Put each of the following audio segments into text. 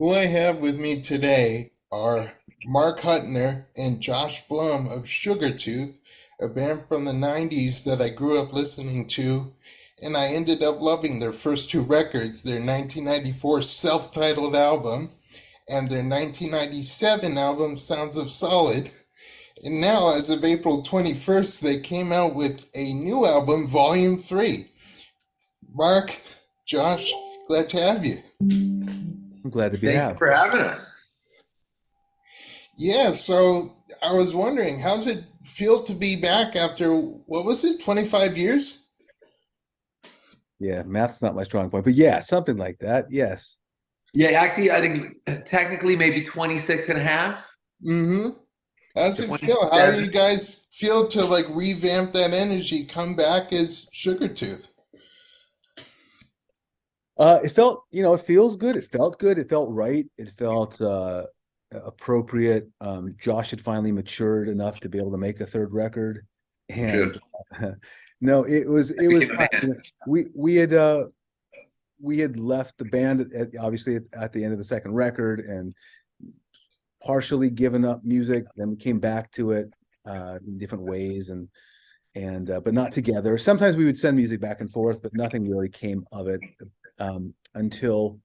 Who I have with me today are Marc Hutner and Josh Blum of Sugartooth, a band from the 90s that I grew up listening to, and I ended up loving their first two records, their 1994 self-titled album and their 1997 album Sounds of Solid. And now, as of April 21st, they came out with a new album, Volume 3. Mark, Josh, glad to have you. I'm glad to be Thank you have. for having us. Yeah, so I was wondering, how's it feel to be back after, what was it, 25 years? Yeah, math's not my strong point, but yeah, something like that. Yes. Yeah, actually, I think technically maybe 26 and a half. Mm-hmm. How's it feel? How do 27. you guys feel to like revamp that energy, come back as Sugartooth? It felt, it feels good. It felt good. It felt right. It felt appropriate. Josh had finally matured enough to be able to make a third record. And Good. no, it was Became a fine. man. We had left the band obviously at the end of the second record and partially given up music. Then we came back to it in different ways and but not together. Sometimes we would send music back and forth, but nothing really came of it until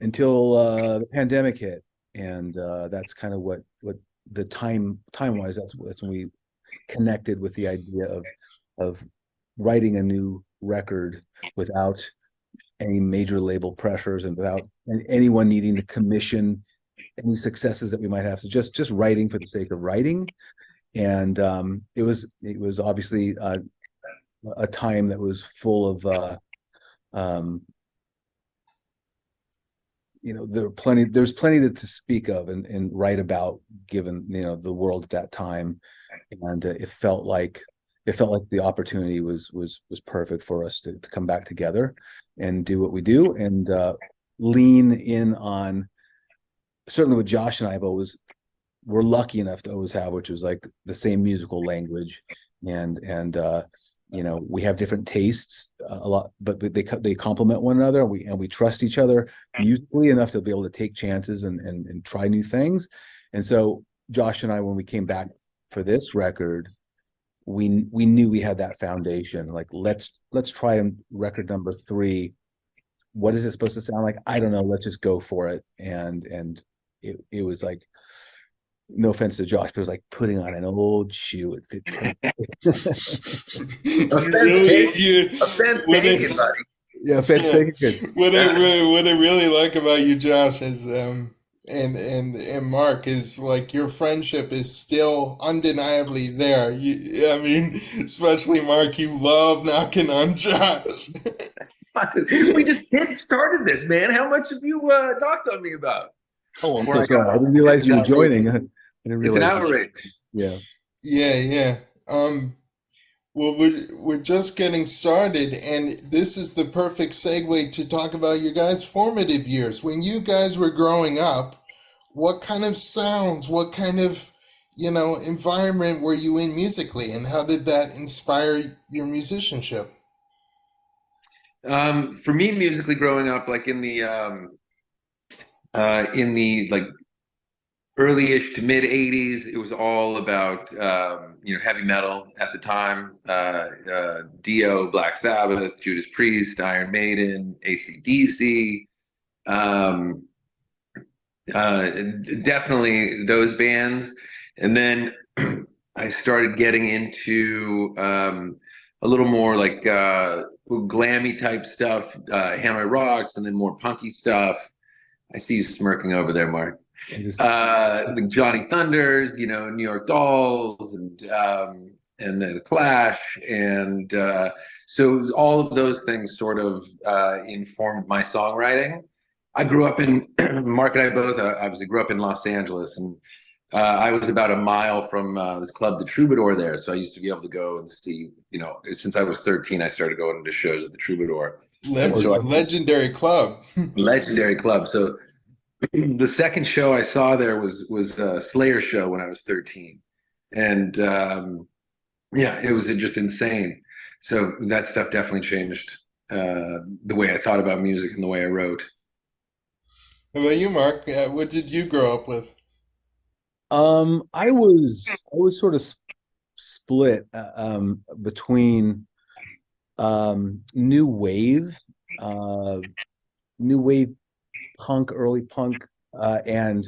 the pandemic hit, and that's kind of what the time wise. That's when we connected with the idea of writing a new record without any major label pressures and without anyone needing to commission any successes that we might have. So just writing for the sake of writing, and it was obviously a time that was full of um, there's plenty to speak of and write about, given the world at that time, and it felt like the opportunity was perfect for us to come back together and do what we do, and lean in on certainly what Josh and I have always we're lucky enough to always have, which was like the same musical language, and we have different tastes a lot, but they complement one another. And we trust each other musically enough to be able to take chances and try new things. And so Josh and I, when we came back for this record, we knew we had that foundation. Like, let's try record number 3. What is it supposed to sound like? I don't know. Let's just go for it. And it was like, no offense to Josh, but it was like putting on an old shoe. It fit You really, you, Offense what taken, I, budty. yeah, fit yeah, good. what I really like about you, Josh, is and Mark is like your friendship is still undeniably there. I mean, especially Mark, you love knocking on Josh. We just get started this, man. How much have you knocked on me about? Oh, I'm Before so I got sorry. I didn't realize it's you were joining. outrageous. I didn't It's an realize. outrage. Yeah. Yeah, yeah. Well, we're just getting started, and this is the perfect segue to talk about your guys' formative years. When you guys were growing up, what kind of sounds, what kind of, environment were you in musically, and how did that inspire your musicianship? For me, musically growing up, like in the like early-ish to mid 80s, it was all about heavy metal at the time. Dio, Black Sabbath, Judas Priest, Iron Maiden, AC/DC. Um, uh, Definitely those bands. And then I started getting into a little more like glammy type stuff, Hanoi Rocks, and then more punky stuff. I see you smirking over there, Mark. I just The Johnny Thunders, New York Dolls, and then the Clash, and so it was all of those things sort of informed my songwriting. I grew up in Mark and I both obviously grew up in Los Angeles, and I was about a mile from this club, the Troubadour, there. So I used to be able to go and see, since I was 13, I started going to shows at the Troubadour, and so Legendary club. legendary club. So the second show I saw there was a Slayer show when I was 13, and yeah, it was just insane. So that stuff definitely changed the way I thought about music and the way I wrote. How about you, Mark? What did you grow up with? I was sort of split between new wave, uh, new wave punk, early punk, and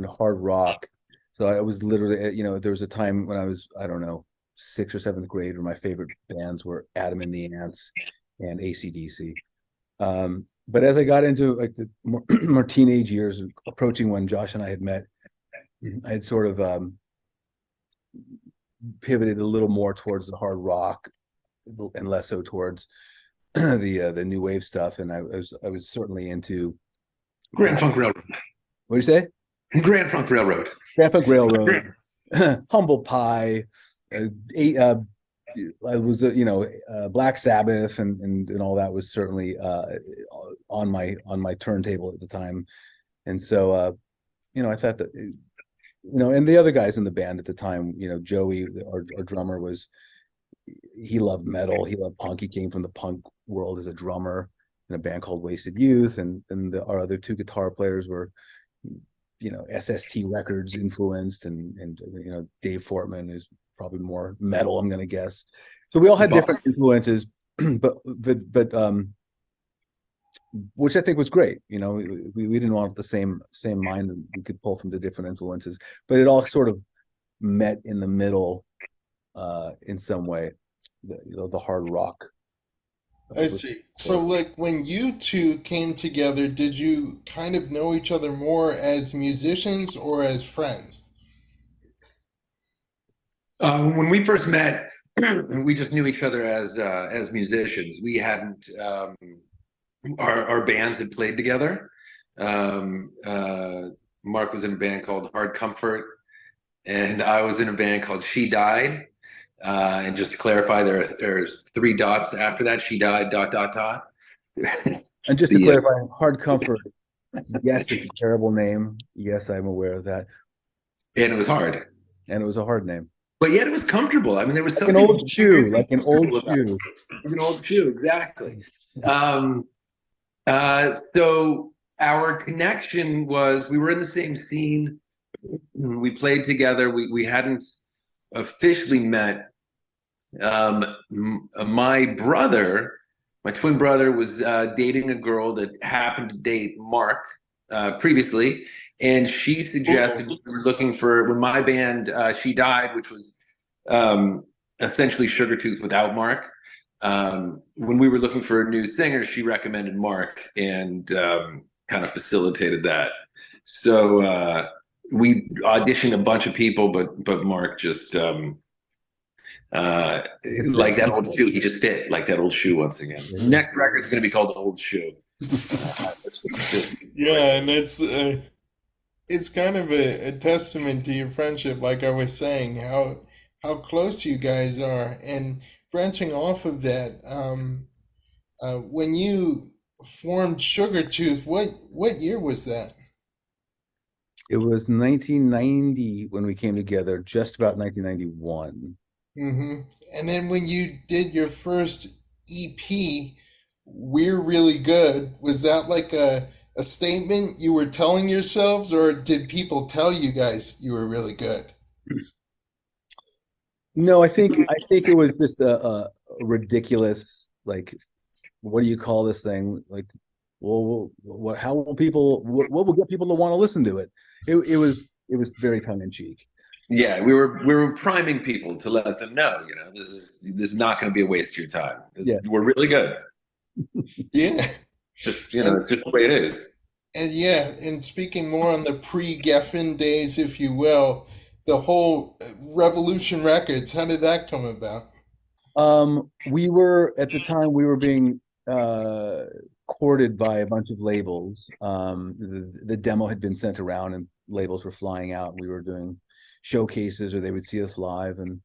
hard rock. So I was literally, there was a time when I was, I don't know, sixth or seventh grade, where my favorite bands were Adam and the Ants and AC/DC. But as I got into like the more teenage years, approaching when Josh and I had met, I had sort of pivoted a little more towards the hard rock and less so towards the new wave stuff. And I was certainly into Grand Funk Railroad. what do you say? Grand Funk Railroad. Grand Funk Railroad, Humble Pie, I was Black Sabbath and all that was certainly on my turntable at the time. And so I thought that and the other guys in the band at the time, Joey, our drummer, he loved metal, he loved punk, he came from the punk world as a drummer in a band called Wasted Youth, and our other two guitar players were SST Records influenced, and Dave Fortman is probably more metal, I'm gonna guess. So we all had different influences, but which I think was great. We didn't want the same mind, and we could pull from the different influences, but it all sort of met in the middle in some way. The hard rock. I see. So, like, when you two came together, did you kind of know each other more as musicians or as friends? When we first met, we just knew each other as musicians. We hadn't our bands had played together. Mark was in a band called Hard Comfort, and I was in a band called She Died. And just to clarify, there's 3 dots after that. She died. ... And just to clarify, Hard Comfort. Yes, it's a terrible name. Yes, I'm aware of that. And it was hard. And it was a hard name. But yet it was comfortable. I mean, there was like an old shoe, like an old shoe. Like an old shoe, exactly. So our connection was we were in the same scene. We played together. We hadn't officially met. My twin brother was dating a girl that happened to date Mark previously, and she suggested we were looking for, when my band She Died, which was essentially Sugartooth without Mark. When we were looking for a new singer, she recommended Mark and kind of facilitated that. So we auditioned a bunch of people, but Mark just like that old shoe, he just fit like that old shoe once again. Next record's going to be called The Old Shoe. Yeah, and it's kind of a testament to your friendship, like I was saying, how close you guys are. And branching off of that, when you formed Sugartooth, what year was that? It was 1990 when we came together, just about 1991. Mm-hmm. And then when you did your first EP, We're Really Good, was that like a statement you were telling yourselves, or did people tell you guys you were really good? No, I think it was just a ridiculous, like, what do you call this thing? Like, well, how will people, what will get people to want to listen to it? It was very tongue in cheek. Yeah, we were priming people to let them know, this is not going to be a waste of your time. We're really good. Yeah. Just, it's just the way it is. And yeah, and speaking more on the pre-Geffen days, if you will, the whole Revolution Records, how did that come about? We were, at the time, we were being courted by a bunch of labels. The demo had been sent around and labels were flying out. We were doing showcases, or they would see us live, and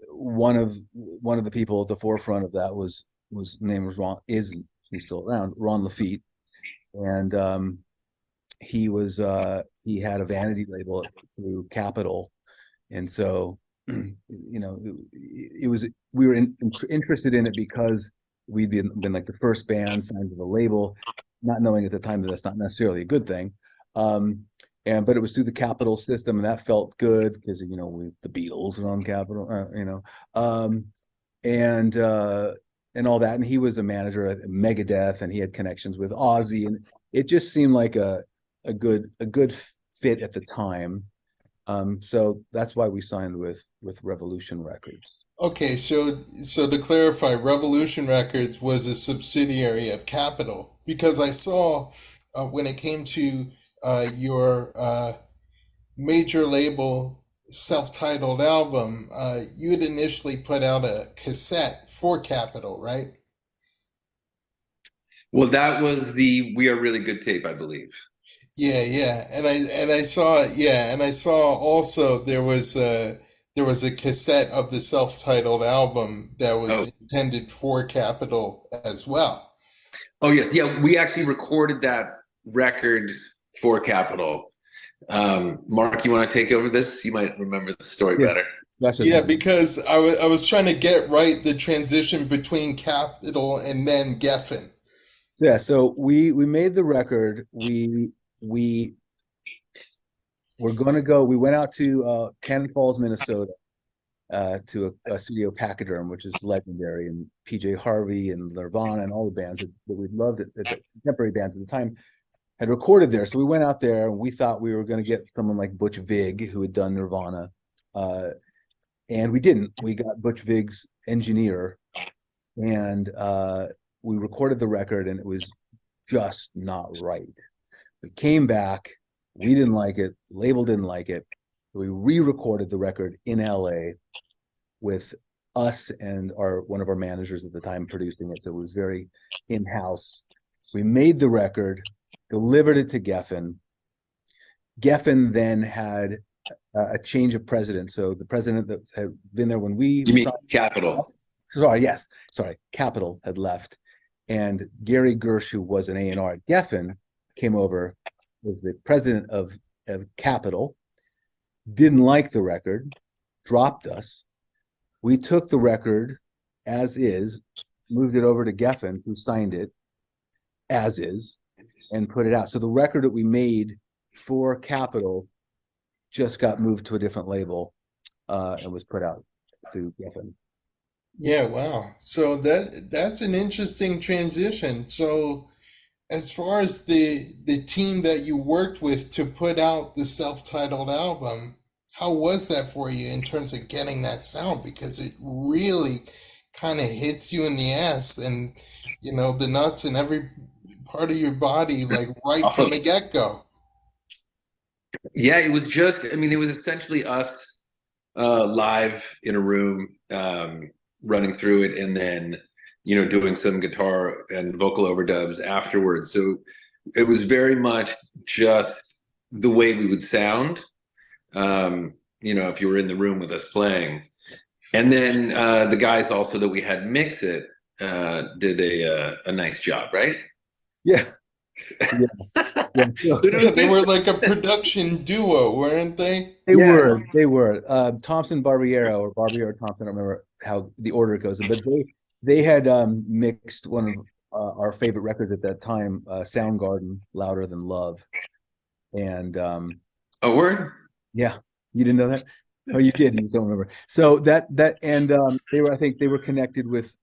one of the people at the forefront of that was name was Ron, he's still around, Ron Lafitte, and he had a vanity label through Capitol, and so it was, we were interested in it because we'd been like the first band signed to the label, not knowing at the time that that's not necessarily a good thing. But it was through the Capitol system, and that felt good because the Beatles were on Capitol, um, and all that. And he was a manager at Megadeth, and he had connections with Ozzy, and it just seemed like a good fit at the time. So that's why we signed with Revolution Records. Okay, so to clarify, Revolution Records was a subsidiary of Capitol because I saw when it came to your major label self-titled album, you had initially put out a cassette for Capitol, right? Well, that was the We Are Really Good tape, I believe. Yeah, yeah, and I saw yeah, and I saw also there was a cassette of the self-titled album that Oh, was intended for Capitol as well. oh yes, yeah. We actually recorded that record for Capitol. Mark, you want to take over this? You might remember the story Yeah, better. Yeah, because I was trying to get right the transition between Capitol and then Geffen. yeah. So we made the record. We were going to go. We went out to Cannon Falls, Minnesota, to a studio, Pachyderm, which is legendary, and PJ Harvey and Nirvana and all the bands that we loved at the contemporary bands at the time had recorded there. So we went out there and we thought we were going to get someone like Butch Vig, who had done Nirvana. And we didn't. We got Butch Vig's engineer, and we recorded the record, and it was just not right. We came back. We didn't like it. Label didn't like it. We re-recorded the record in LA with us and one of our managers at the time producing it. So it was very in-house. We made the record, delivered it to Geffen. Geffen then had a change of president. So the president that had been there when we... You mean Capitol? Sorry, Capitol had left. And Gary Gersh, who was an A&R at Geffen, came over, was the president of Capitol, didn't like the record, dropped us. We took the record as is, moved it over to Geffen, who signed it as is, and put it out. So the record that we made for Capitol just got moved to a different label and was put out through Geffen. Yeah, wow. So that's an interesting transition. So as far as the team that you worked with to put out the self-titled album, how was that for you in terms of getting that sound? Because it really kind of hits you in the ass and the nuts in every part of your body, like right from the get-go. Yeah, it was just, I mean, it was essentially us live in a room, running through it, and then, doing some guitar and vocal overdubs afterwards. So it was very much just the way we would sound, if you were in the room with us playing. And then the guys also that we had mix it did a nice job, right? Yeah. Yeah. Yeah, they were like a production duo, weren't they? They were. Thompson Barbiero, or Barbiero Thompson, I don't remember how the order goes, but they had mixed one of our favorite records at that time, Soundgarden, Louder Than Love. And a word? Yeah. You didn't know that? Oh, you did, you just don't remember. So I think they were connected with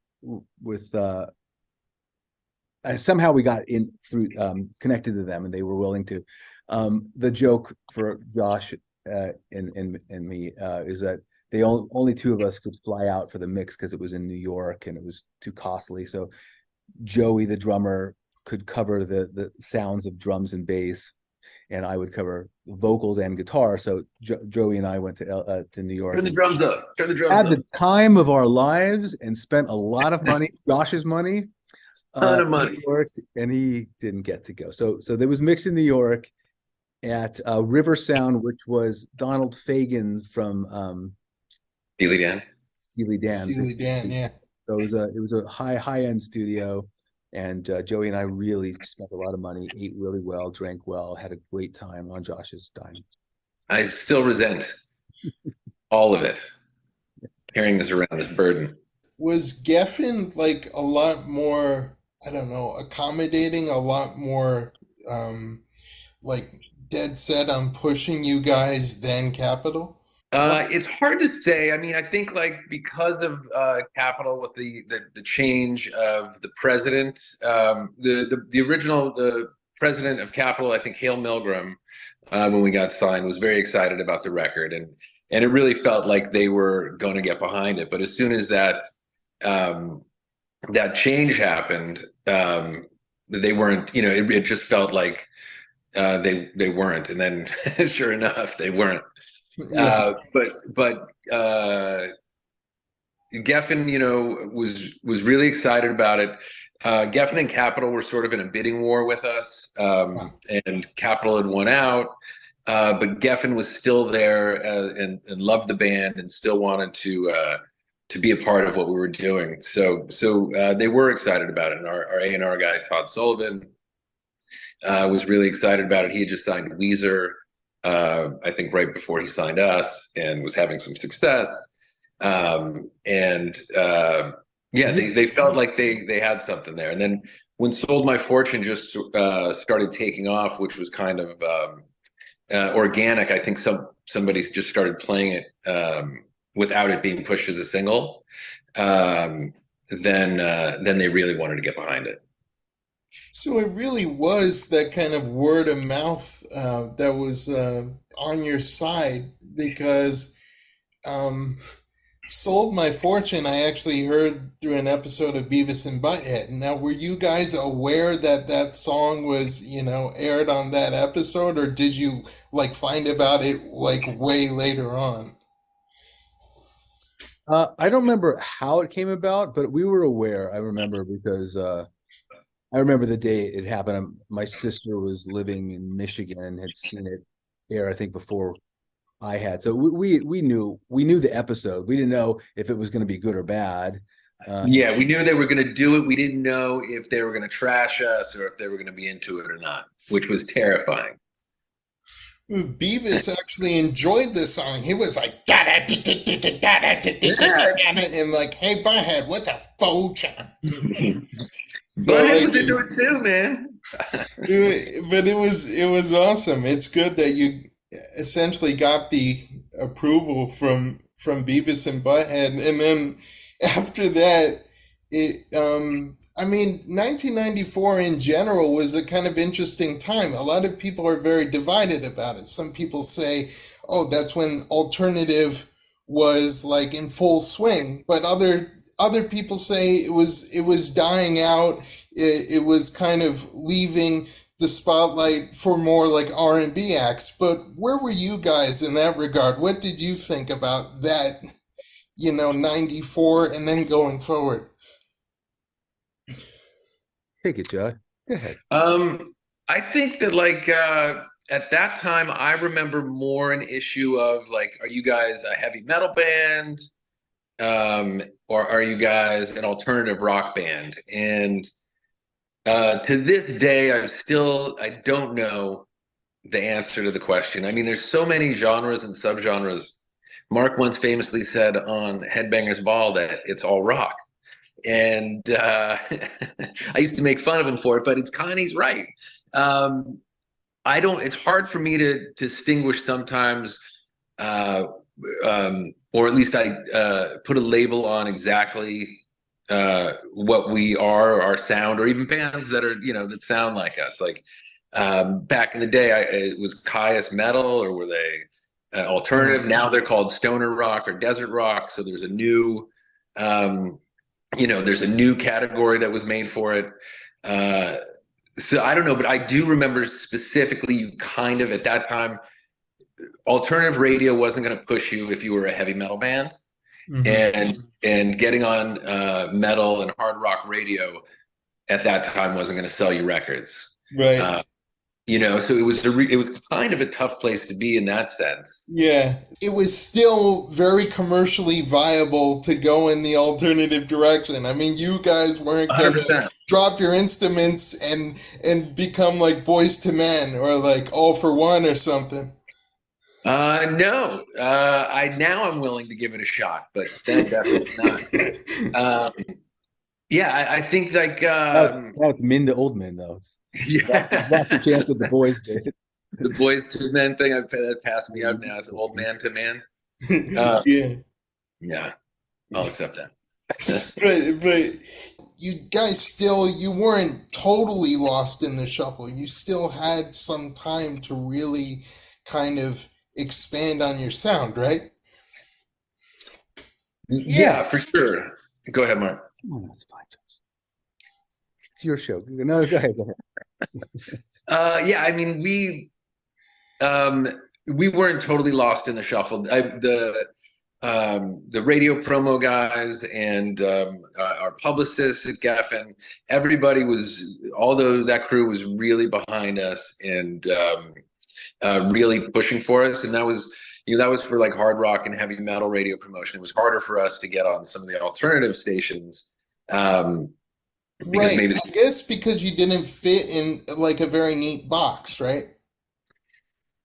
somehow we got in through connected to them, and they were willing to. The joke for Josh and me is that only two of us could fly out for the mix because it was in New York and it was too costly. So Joey, the drummer, could cover the sounds of drums and bass, and I would cover vocals and guitar. So Joey and I went to New York. Turn the drums up. Had the time of our lives and spent a lot of money, Josh's money. Ton of money. New York, and he didn't get to go. So there was mix in New York at River Sound, which was Donald Fagen from Steely Dan. Steely Dan, yeah. So it was a high end studio, and Joey and I really spent a lot of money, ate really well, drank well, had a great time on Josh's dime. I still resent all of it, carrying this around as burden. Was Geffen like a lot more I don't know, accommodating, a lot more like dead set on pushing you guys than Capitol? It's hard to say. I mean, I think like because of Capitol with the change of the president, the original the president of Capitol, I think Hale Milgram, when we got signed, was very excited about the record, and it really felt like they were going to get behind it. But as soon as um, that change happened, they weren't. You know, it just felt like they weren't, and then sure enough, they weren't. Yeah. But Geffen, you know, was really excited about it. Geffen and Capitol were sort of in a bidding war with us, and Capitol had won out. But Geffen was still there and loved the band and still wanted to be a part of what we were doing. So they were excited about it. And our A&R guy Todd Sullivan was really excited about it. He had just signed Weezer, I think right before he signed us, and was having some success. And yeah, they felt like they had something there. And then when Sold My Fortune just started taking off, which was kind of organic, I think somebody just started playing it without it being pushed as a single. Then they really wanted to get behind it. So it really was that kind of word of mouth that was on your side, because um, Sold My Fortune, I actually heard through an episode of Beavis and Butthead. Now, were you guys aware that that song was, aired on that episode, or did you like find about it like way later on? I don't remember how it came about, but we were aware. I remember because I remember the day it happened. My sister was living in Michigan and had seen it air, I think, before I had. So we knew the episode. We didn't know if it was going to be good or bad. Yeah, we knew they were going to do it. We didn't know if they were going to trash us or if they were going to be into it or not, which was terrifying. Beavis actually enjoyed the song. He was like, da da da da da da da da da, and like, hey, Butthead, what's a photon? So But like, was into it too, man. but it was awesome. It's good that you essentially got the approval from Beavis and Butthead, and then after that, I mean, 1994 in general was a kind of interesting time. A lot of people are very divided about it. Some people say, "Oh, that's when alternative was like in full swing," but other people say it was dying out. It was kind of leaving the spotlight for more like R&B acts. But where were you guys in that regard? What did you think about that, 94 and then going forward? Take it, Josh. Go ahead. I think that like at that time, I remember more an issue of like, are you guys a heavy metal band, or are you guys an alternative rock band? And to this day, I don't know the answer to the question. I mean, there's so many genres and subgenres. Mark once famously said on Headbangers Ball that it's all rock. And I used to make fun of him for it, but he's right. Um, it's hard for me to distinguish sometimes, uh, or at least I put a label on exactly what we are, or our sound, or even bands that are, that sound like us. Like back in the day, it was Caius metal, or were they alternative? Now they're called stoner rock or desert rock. So um, there's a new category that was made for it. So I don't know, but I do remember specifically kind of at that time, alternative radio wasn't going to push you if you were a heavy metal band. Mm-hmm. And getting on metal and hard rock radio at that time wasn't going to sell you records. Right. So it was kind of a tough place to be in that sense. Yeah, it was still very commercially viable to go in the alternative direction. I mean, you guys weren't gonna 100%. drop your instruments and become like Boys to Men or like All for One or something. No, I'm willing to give it a shot, but then definitely not. Yeah, I think like Now it's men to old men though. Lost your yeah, chance with the boys did. the boys to men thing. That passed me up. Now it's old man to man. Uh, Yeah. yeah, I'll accept that. But you guys still, you weren't totally lost in the shuffle. You still had some time to really kind of expand on your sound, right? Yeah, for sure. Go ahead, Mark. Oh, that's fine, Josh. It's your show. No, go ahead. Go ahead. Yeah, I mean, we weren't totally lost in the shuffle. The radio promo guys and our publicists at Geffen, everybody was, although that crew was really behind us and really pushing for us, and that was. That was for like hard rock and heavy metal radio promotion. It was harder for us to get on some of the alternative stations because Right. maybe I guess because you didn't fit in like a very neat box, right?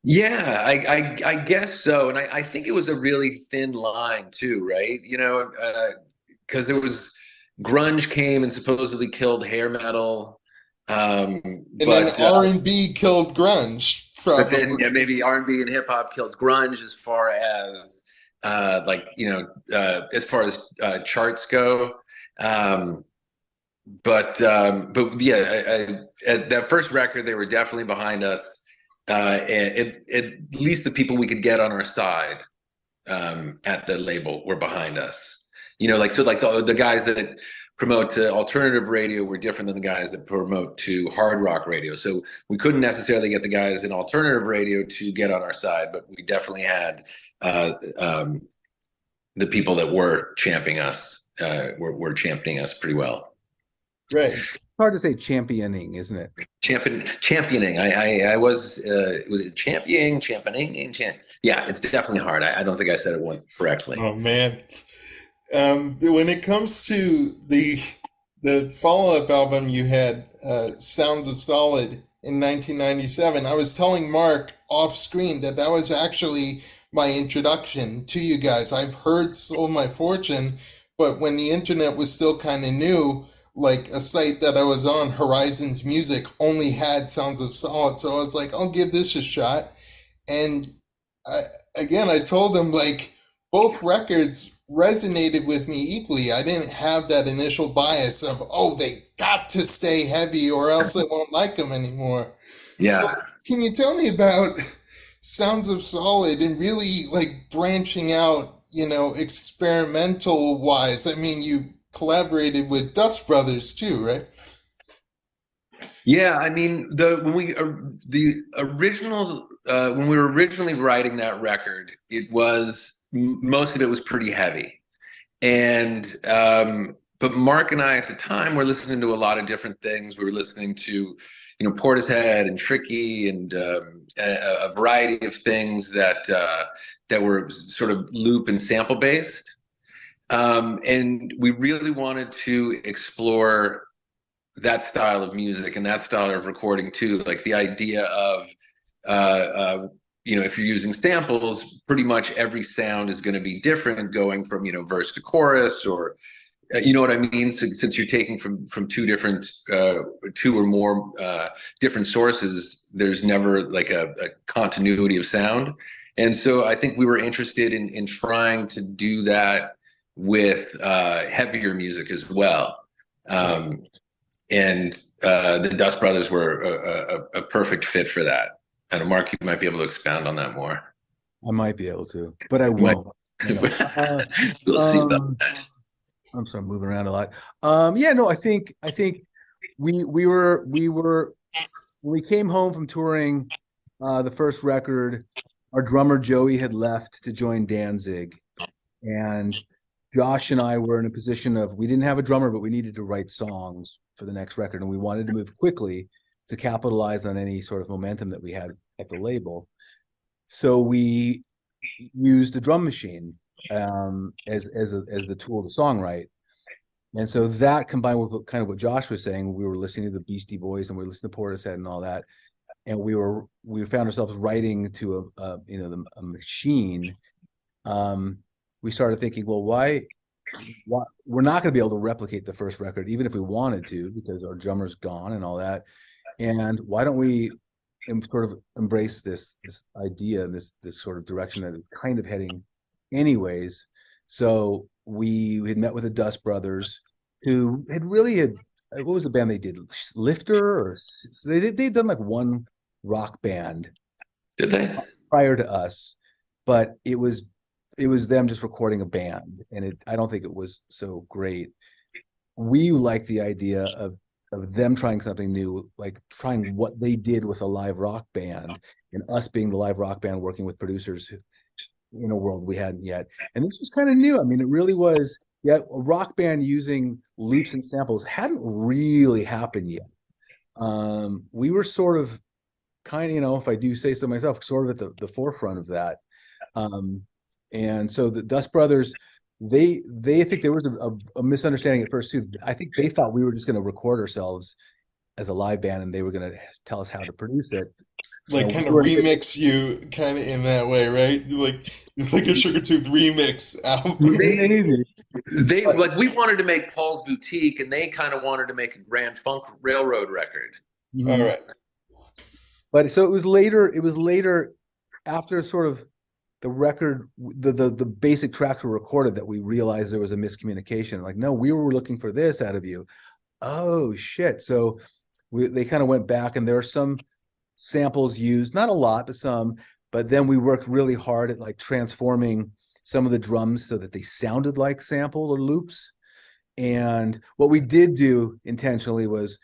yeah, I guess so. And I think it was a really thin line too, right? Because there was grunge came and supposedly killed hair metal. Um, And then but R&B killed grunge, but then probably. yeah, maybe R&B and hip hop killed grunge as far as as far as charts go. Um, but yeah, at that first record, they were definitely behind us. And at least the people we could get on our side at the label were behind us. Like the guys that promote to alternative radio were different than the guys that promote to hard rock radio. So we couldn't necessarily get the guys in alternative radio to get on our side, but we definitely had the people that were championing us were championing us pretty well. Right. It's hard to say championing, isn't it? Championing. I was it championing. Yeah, it's definitely hard. I don't think I said it once correctly. Oh man. When it comes to the follow-up album you had, Sounds of Solid in 1997, I was telling Mark off screen that that was actually my introduction to you guys. I've heard Sold My Fortune, but when the internet was still kind of new, like a site that I was on, Horizons Music, only had Sounds of Solid. So I was like, I'll give this a shot. And I, again, I told him like both records resonated with me equally. I didn't have that initial bias of, oh, they got to stay heavy or else I won't like them anymore. So, Yeah. can you tell me about Sounds of Solid and really like branching out, experimental wise? I mean, you collaborated with Dust Brothers too, right? Yeah, I mean the originals when we were originally writing that record, it was most of it was pretty heavy, and but Mark and I at the time were listening to a lot of different things. We were listening to Portishead and Tricky and a variety of things that were sort of loop and sample based, and we really wanted to explore that style of music and that style of recording too. Like the idea of, uh, uh, if you're using samples, pretty much every sound is going to be different going from, verse to chorus or, you know what I mean? Since you're taking from two or more different sources, there's never like a continuity of sound. And so I think we were interested in trying to do that with heavier music as well. Um, and the Dust Brothers were a perfect fit for that. And Mark, you might be able to expound on that more. I might be able to, but I You might. won't. We'll see about Um, that. I'm sorry, I'm moving around a lot. Yeah, no, I think we were when we came home from touring the first record, our drummer Joey had left to join Danzig, and Josh and I were in a position of we didn't have a drummer, but we needed to write songs for the next record, and we wanted to move quickly to capitalize on any sort of momentum that we had at the label. So we used a drum machine as the tool to songwrite. And so that combined with kind of what Josh was saying, we were listening to the Beastie Boys and we were listening to Portishead and all that, and we found ourselves writing to a machine. We started thinking, well, we're not going to be able to replicate the first record, even if we wanted to, because our drummer's gone and all that. And why don't we sort of embrace this idea, this sort of direction that it's kind of heading anyways. So we had met with the Dust Brothers, who had what was the band they did? Lifter, or so they'd done like one rock band. Did they? Prior to us, but it was them just recording a band, and I don't think it was so great. We liked the idea of them trying something new, like trying what they did with a live rock band, and us being the live rock band working with producers in a world we hadn't yet. And this was kind of new. I mean, it really was. Yeah, a rock band using loops and samples hadn't really happened yet. We were sort of kind of, if I do say so myself, sort of at the forefront of that. And so the Dust Brothers, they think there was a misunderstanding at first too. I think they thought we were just going to record ourselves as a live band, and they were going to tell us how to produce it. Like kind of remix you kind of in that way, right? Like a Sugartooth remix album. They like, we wanted to make Paul's Boutique, and they kind of wanted to make a Grand Funk Railroad record. Mm-hmm. All right. But so it was later after sort of the record, the basic tracks were recorded, that we realized there was a miscommunication. Like, no, we were looking for this out of you. Oh shit. So they kind of went back, and there are some samples used, not a lot, but some, but then we worked really hard at like transforming some of the drums so that they sounded like sample or loops. And what we did do intentionally was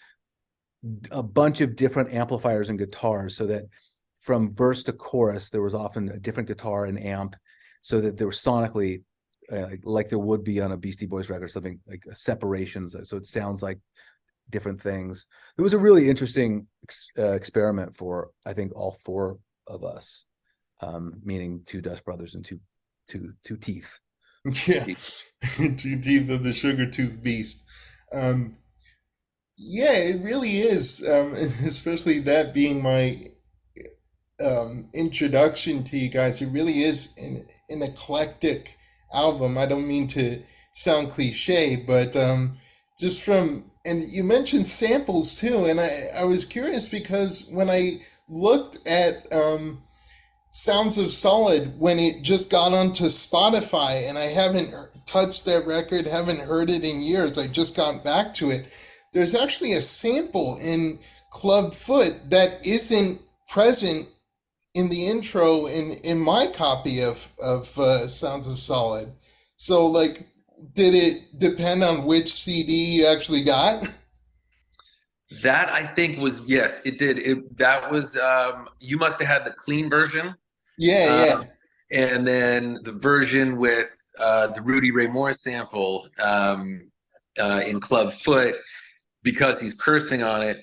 a bunch of different amplifiers and guitars, so that from verse to chorus there was often a different guitar and amp, so that there was sonically like there would be on a Beastie Boys record, something like separations, so it sounds like different things. It was a really interesting experiment for, I think, all four of us, meaning two Dust Brothers and two teeth. Yeah, two teeth of the Sugartooth beast. Yeah, it really is, especially that being my introduction to you guys. It really is an eclectic album. I don't mean to sound cliche, but just from, and you mentioned samples too, and I was curious because when I looked at Sounds of Solid when it just got onto Spotify, and I haven't touched that record, haven't heard it in years, I just got back to it. There's actually a sample in Club Foot that isn't present in the intro in my copy of Sounds of Solid. So, like, did it depend on which CD you actually got? That, I think, was, yes, it did. That was, you must have had the clean version. Yeah. And then the version with the Rudy Ray Moore sample in Club Foot, because he's cursing on it,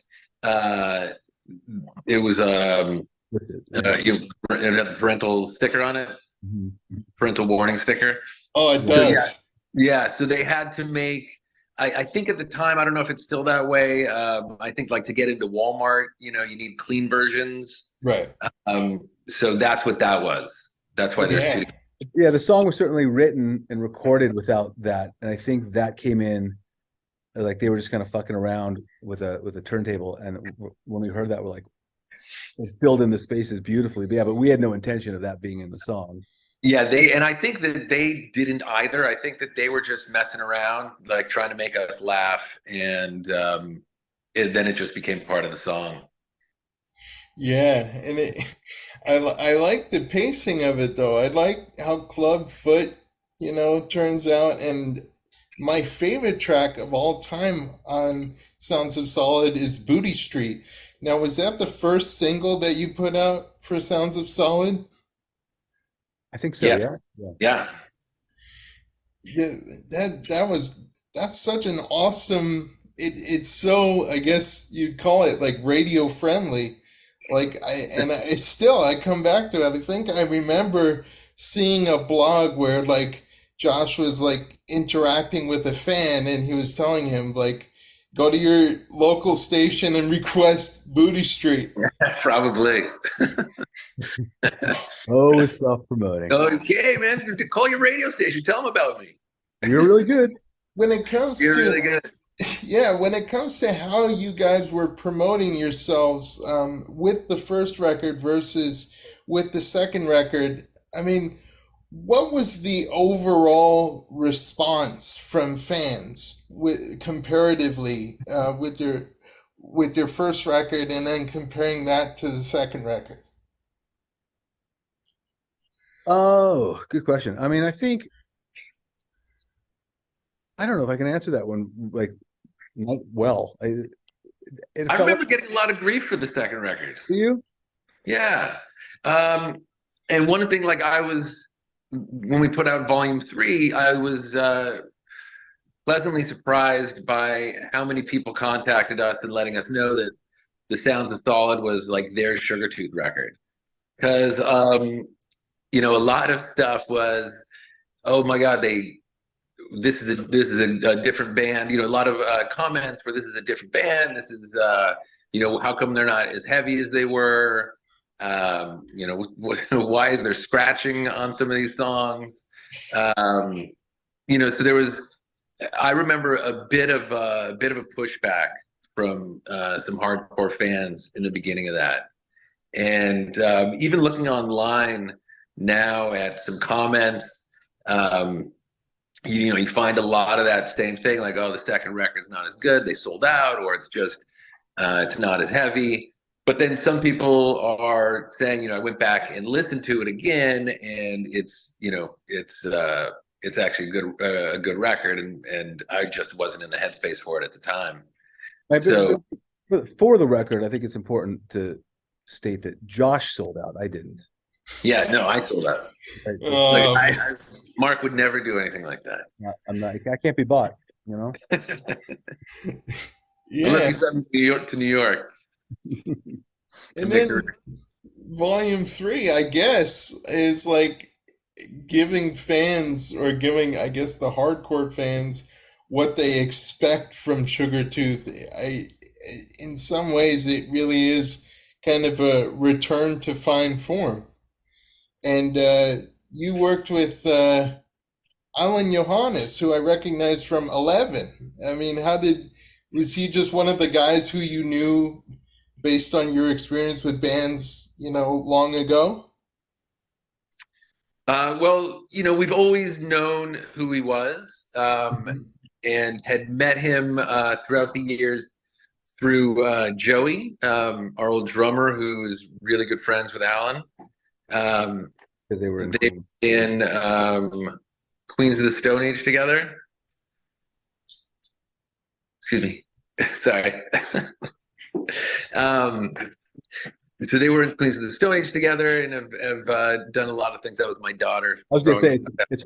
it was, it had the parental sticker on it, parental warning sticker. Oh, it does. Yeah, so they had to make, I think at the time, I don't know if it's still that way, I think like to get into Walmart, you need clean versions. Right. So that's what that was. That's why there's two. Yeah, the song was certainly written and recorded without that. And I think that came in, like they were just kind of fucking around with a turntable. And when we heard that, we're like, it filled in the spaces beautifully. But we had no intention of that being in the song. Yeah, and I think that they didn't either. I think that they were just messing around, like trying to make us laugh, and then it just became part of the song. Yeah, and I like the pacing of it though. I like how Club Foot, turns out, and my favorite track of all time on Sounds of Solid is Booty Street. Now, was that the first single that you put out for Sounds of Solid? I think so. Yes. Yeah. That's such an awesome. It's so, I guess you'd call it like radio friendly. Like I come back to it. I think I remember seeing a blog where like Josh was like interacting with a fan, and he was telling him like, go to your local station and request Booty Street. Probably. Always self-promoting. Okay, man, call your radio station. Tell them about me. You're really good. when it comes You're to really good. yeah, when it comes to how you guys were promoting yourselves with the first record versus with the second record, I mean, what was the overall response from fans comparatively with your first record and then comparing that to the second record? Oh, good question. I mean, I don't know if I can answer that one like well. It I felt like remember getting a lot of grief for the second record. to you. Yeah. Um, and one thing, like when we put out volume three, I was pleasantly surprised by how many people contacted us and letting us know that The Sounds of Solid was like their Sugartooth record. Because, a lot of stuff was, oh my God, this is a different band. A lot of comments where this is a different band. This is how come they're not as heavy as they were? Why is there scratching on some of these songs? So there was. I remember a bit of a pushback from some hardcore fans in the beginning of that, and even looking online now at some comments. You find a lot of that same thing, like, oh, the second record's not as good, they sold out, or it's just it's not as heavy. But then some people are saying, I went back and listened to it again, and it's actually a good record, and I just wasn't in the headspace for it at the time. Right, So for the record, I think it's important to state that Josh sold out. I didn't. yeah, no, I sold out. Like Um, Mark would never do anything like that. I'm not. I can't be bought. You know. Unless yeah, you send New York to New York to and make the. then volume three, I guess, is like giving fans or giving, I guess, the hardcore fans what they expect from Sugartooth. In some ways, it really is kind of a return to fine form. And you worked with Alan Johannes, who I recognize from 11. I mean, was he just one of the guys who you knew based on your experience with bands, long ago? Well, we've always known who he was, Mhm. and had met him throughout the years through Joey, our old drummer, who is really good friends with Alan. Um, Because they were in they Queens. in Queens of the Stone Age together. Excuse me, sorry. um, so they were in Queens of the Stone Age together, and have done a lot of things. That was my daughter I was going to throwing. say it's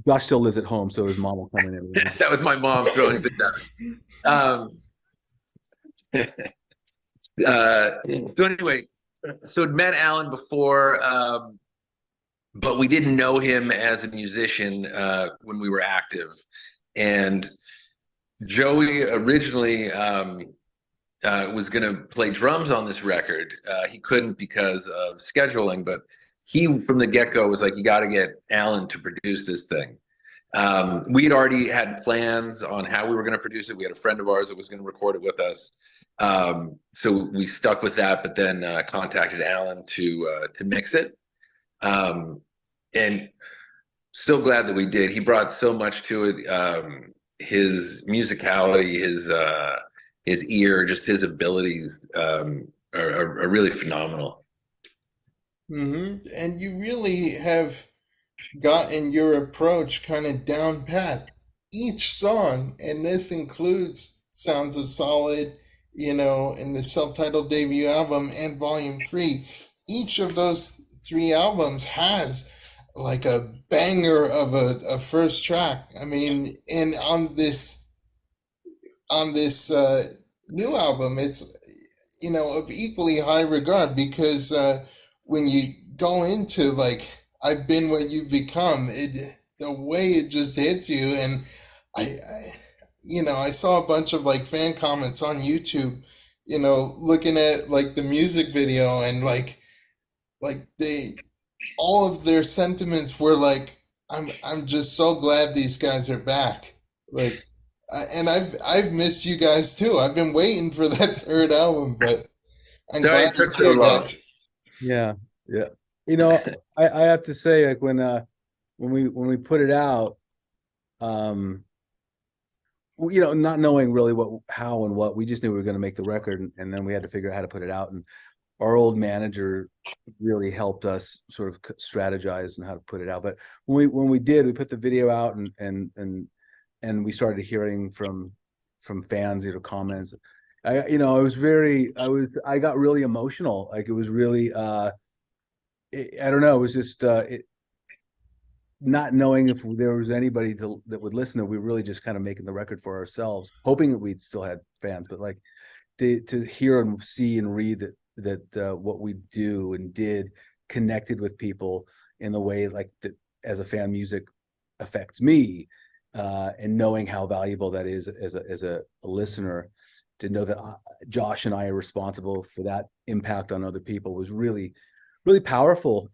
Josh still lives at home, so his mom will come in every day. That was my mom throwing things at me. So anyway, so I'd met Alan before, but we didn't know him as a musician when we were active. And Joey originally was going to play drums on this record. He couldn't because of scheduling, but he, from the get-go, was like, you got to get Alan to produce this thing. We had already had plans on how we were going to produce it. We had a friend of ours that was going to record it with us. So we stuck with that, but then contacted Alan to mix it. And so glad that we did. He brought so much to it. His musicality, his ear, just his abilities are really phenomenal. And you really have gotten your approach kind of down pat. Each song, and this includes Sounds of Solid, in the self-titled debut album and Volume 3, each of those three albums has like a banger of a first track. I mean, and on this new album, it's of equally high regard because when you go into like I've been what you've become, the way it just hits you, and I saw a bunch of like fan comments on YouTube, looking at like the music video and like they all of their sentiments were like I'm just so glad these guys are back. Like, and I've missed you guys too. I've been waiting for that third album, but I'm Sorry glad it took it's so here, long. guys. Yeah, yeah. You know, I have to say, like when we put it out, um, you know, not knowing really what, how, and what, we just knew we were going to make the record, and then we had to figure out how to put it out. And our old manager really helped us sort of strategize and how to put it out. But when we did, we put the video out, and we started hearing from fans, you know, comments. I got really emotional. Like, it was really, I don't know, it was just not knowing if there was anybody that would listen. To, we were really just kind of making the record for ourselves, hoping that we'd still had fans. But like, to hear and see and read that what we do and did connected with people in the way like that as a fan music affects me, and knowing how valuable that is as a listener, to know that Josh and I are responsible for that impact on other people was really, really powerful.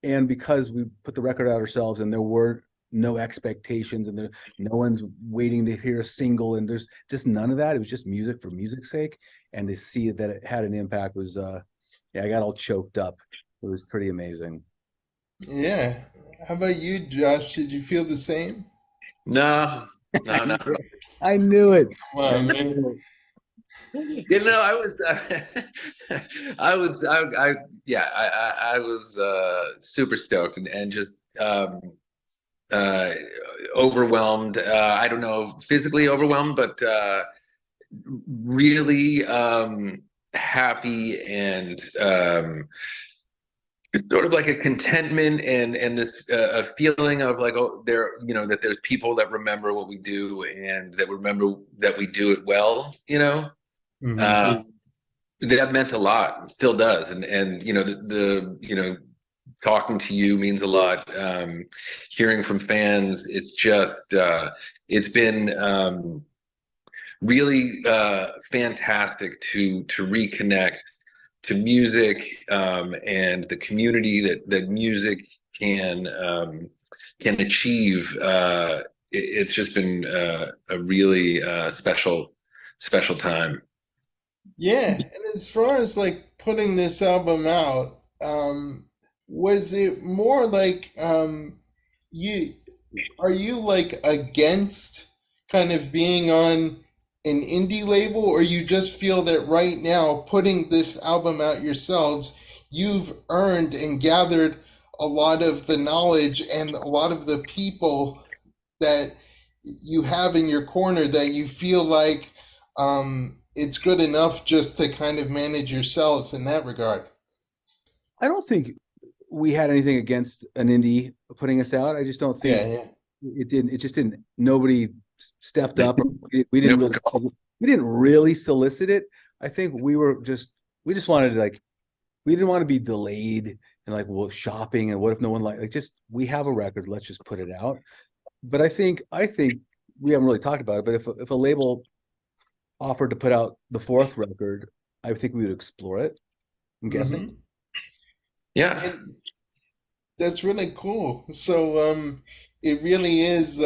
And because we put the record out ourselves, and there were no expectations, and there, no one's waiting to hear a single, and there's just none of that. It was just music for music's sake, and to see that it had an impact was, yeah, I got all choked up. It was pretty amazing. Yeah. How about you, Josh? Did you feel the same? No, no, no. Come I knew it. I on, man. knew You know, I was, yeah, I was super stoked and just uh, overwhelmed. I don't know, physically overwhelmed, but really happy and sort of like a contentment and this a feeling of like, oh, there, you know, that there's people that remember what we do and that remember that we do it well, you know. it. Hmm. Uh, that meant a lot, still does, and you know the you know, talking to you means a lot. Hearing from fans, it's just it's been really fantastic to reconnect to music, and the community that music can achieve. It's just been a really special time. Yeah, and as far as like putting this album out, was it more like you are you like against kind of being on an indie label, or you just feel that right now putting this album out yourselves, you've earned and gathered a lot of the knowledge and a lot of the people that you have in your corner that you feel like it's good enough just to kind of manage yourselves in that regard. I don't think we had anything against an indie putting us out. I just don't think Yeah, yeah. it didn't. It just didn't. Nobody stepped up. Or we No, didn't really. We didn't really solicit it. I think we just wanted to, like, we didn't want to be delayed and like, well, shopping, and what if no one like just, we have a record, let's just put it out. But I think we haven't really talked about it. But if a label offered to put out the fourth record, I think we would explore it. I'm guessing. Mm-hmm. yeah. And that's really cool. So it really is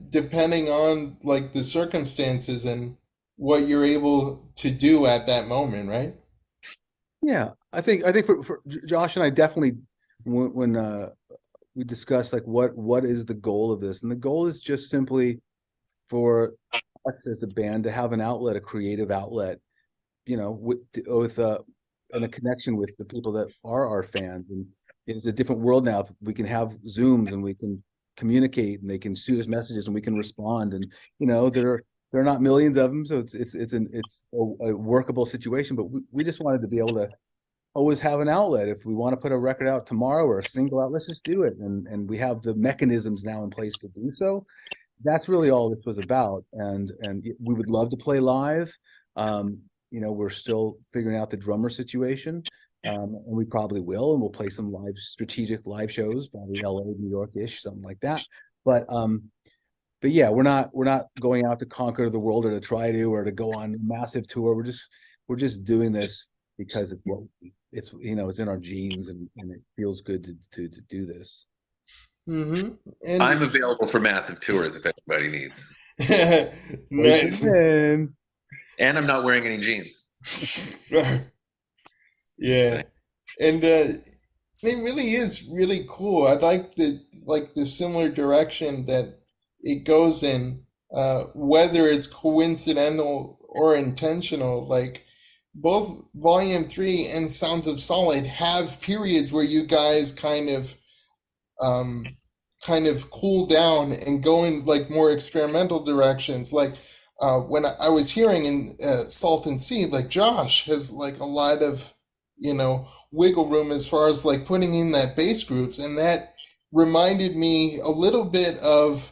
depending on like the circumstances and what you're able to do at that moment, right? Yeah, I think for Josh and I, definitely, when we discussed like what is the goal of this, and the goal is just simply for us as a band to have an outlet, a creative outlet, you know, with and a connection with the people that are our fans. And it's a different world now. We can have Zooms, and we can communicate, and they can shoot us messages, and we can respond. And you know, there are not millions of them, so it's a workable situation. But we just wanted to be able to always have an outlet. If we want to put a record out tomorrow or a single out, let's just do it. And we have the mechanisms now in place to do so. That's really all this was about. And we would love to play live. You know, we're still figuring out the drummer situation. And we probably will, and we'll play some live, strategic live shows, probably LA, New York-ish, something like that. But yeah, we're not going out to conquer the world, or to try to, or to go on a massive tour. We're just doing this because it's, you know, it's in our genes, and it feels good to do this. Mm-hmm. And I'm available for massive tours if anybody needs. nice. Man. And I'm not wearing any jeans. Yeah. And it really is really cool. I like the similar direction that it goes in, whether it's coincidental or intentional. Like both Volume 3 and Sounds of Solid have periods where you guys um, kind of cool down and go in like more experimental directions. Like when I was hearing in Salt and Sea, like Josh has like a lot of wiggle room as far as like putting in that bass grooves, and that reminded me a little bit of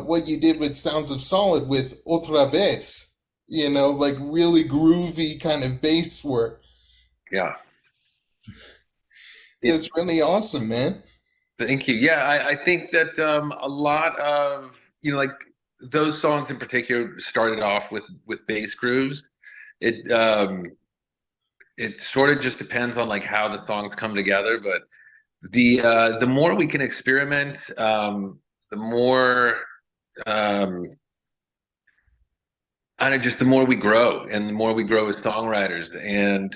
what you did with Sounds of Solid with Otra Vez. Like really groovy kind of bass work. Yeah. It's really awesome, man. Thank you. Yeah, I think that a lot of like those songs in particular started off with bass grooves. It it sort of just depends on like how the songs come together, but the more we can experiment, the more um, I don't know, just the more we grow, and the more we grow as songwriters. And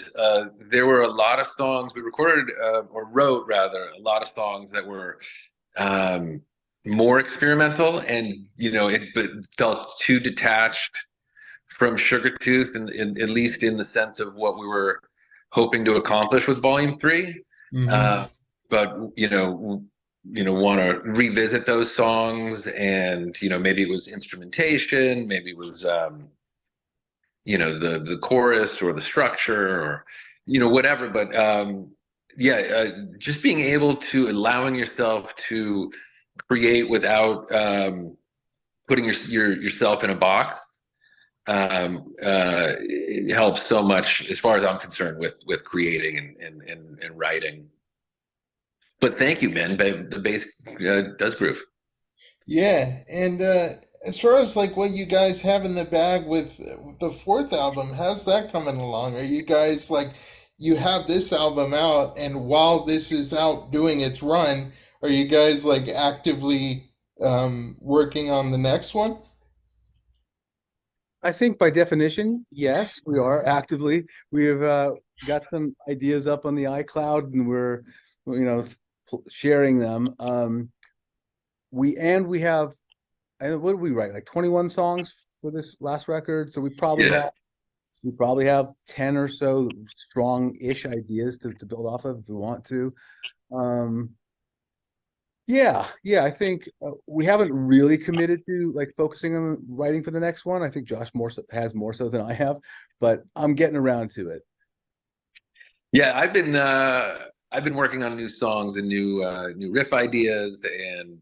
there were a lot of songs we recorded or wrote rather a lot of songs that were um, more experimental, and it felt too detached from Sugartooth, and at least in the sense of what we were hoping to accomplish with Volume 3. Mm-hmm. But want to revisit those songs, and maybe it was instrumentation, maybe it was the chorus or the structure or whatever. But just being able to allowing yourself to create without putting yourself in a box it helps so much as far as I'm concerned with creating and writing. But thank you, man. The bass does groove. Yeah, and as far as like what you guys have in the bag with the fourth album, how's that coming along? Are you guys like you have this album out, and while this is out doing its run, are you guys like actively working on the next one? I think by definition, yes, we are actively. We've got some ideas up on the iCloud, and we're, you know, sharing them. We have, and what did we write? Like 21 songs for this last record. So Yes. we probably have 10 or so strong-ish ideas to build off of if we want to. Um, yeah, I think we haven't really committed to like focusing on writing for the next one. I think Josh has more so than I have, but I'm getting around to it. Yeah, I've been working on new songs and new riff ideas, and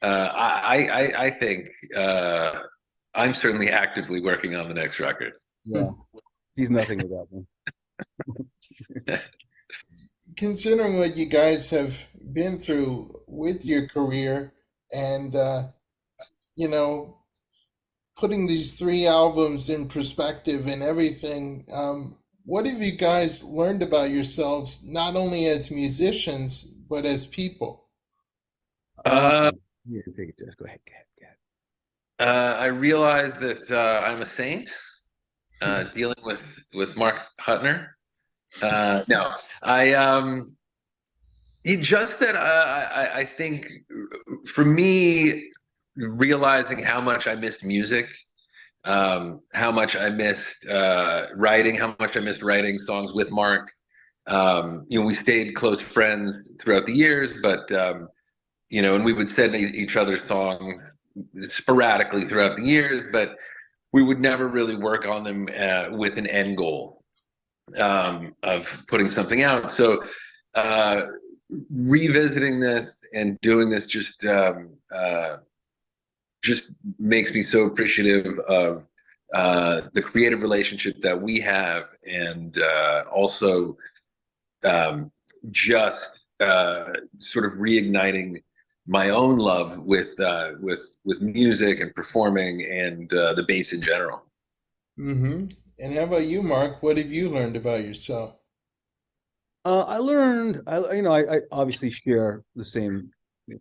I think I'm certainly actively working on the next record. Yeah, he's nothing without me. Considering what you guys have been through with your career and you know putting these three albums in perspective and everything, what have you guys learned about yourselves, not only as musicians, but as people? Uh, You can take it, Josh. Go ahead, go ahead. I realize that I'm a saint dealing with Marc Hutner. No, he just said I think for me realizing how much I missed music, how much I missed writing, how much I missed writing songs with Marc. We stayed close friends throughout the years, but and we would send each other songs sporadically throughout the years, but we would never really work on them with an end goal of putting something out. So revisiting this and doing this just makes me so appreciative of the creative relationship that we have, and also just sort of reigniting my own love with music and performing and the bass in general. Mm-hmm. And how about you, Mark? What have you learned about yourself? I learned, I obviously share the same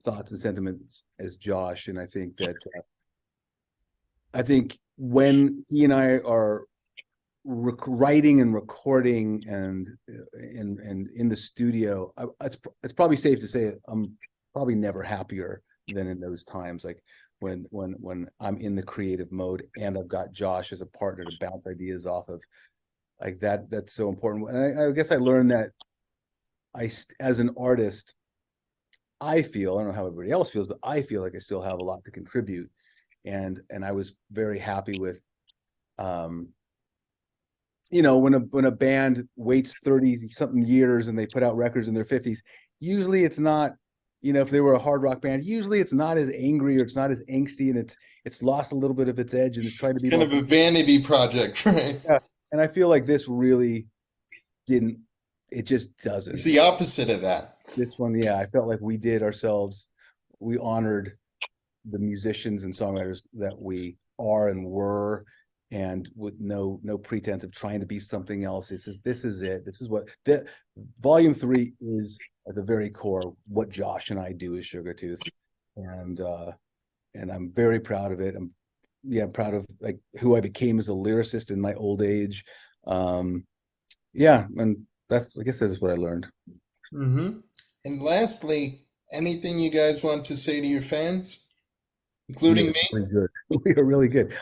thoughts and sentiments as Josh, and I think when he and I are writing and recording and in the studio, it's probably safe to say I'm probably never happier than in those times, like when I'm in the creative mode and I've got Josh as a partner to bounce ideas off of, like that's so important. And I guess I learned that as an artist, I don't know how everybody else feels, but I feel like I still have a lot to contribute. And I was very happy with, when a band waits 30 something years and they put out records in their 50s, usually it's not, if they were a hard rock band, usually it's not as angry or it's not as angsty, and it's lost a little bit of its edge and it's trying to be Kind more, of a vanity project, right? yeah. And I feel like this really didn't, it just doesn't. It's the opposite of that. This one, yeah, I felt like we honored the musicians and songwriters that we are and were, and with no pretense of trying to be something else. This is it. This is what the volume 3 is at the very core. What Josh and I do is Sugartooth, and I'm very proud of it. I'm proud of like who I became as a lyricist in my old age. And I guess that's what I learned. Mm-hmm. And lastly, anything you guys want to say to your fans, including me? Really good. We are really good.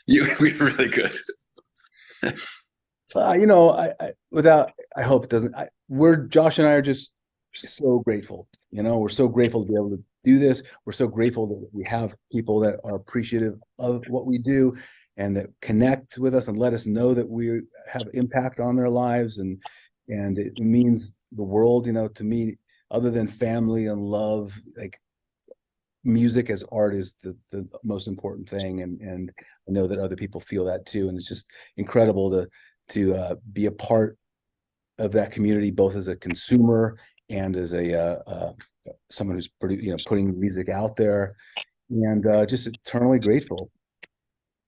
We're really good. I hope it doesn't. Josh and I are just so grateful. We're so grateful to be able to do this. We're so grateful that we have people that are appreciative of what we do and that connect with us and let us know that we have impact on their lives. And it means the world, to me, other than family and love, like music as art is the most important thing. And I know that other people feel that too. And it's just incredible to be a part of that community, both as a consumer and as someone who's putting music out there, and just eternally grateful.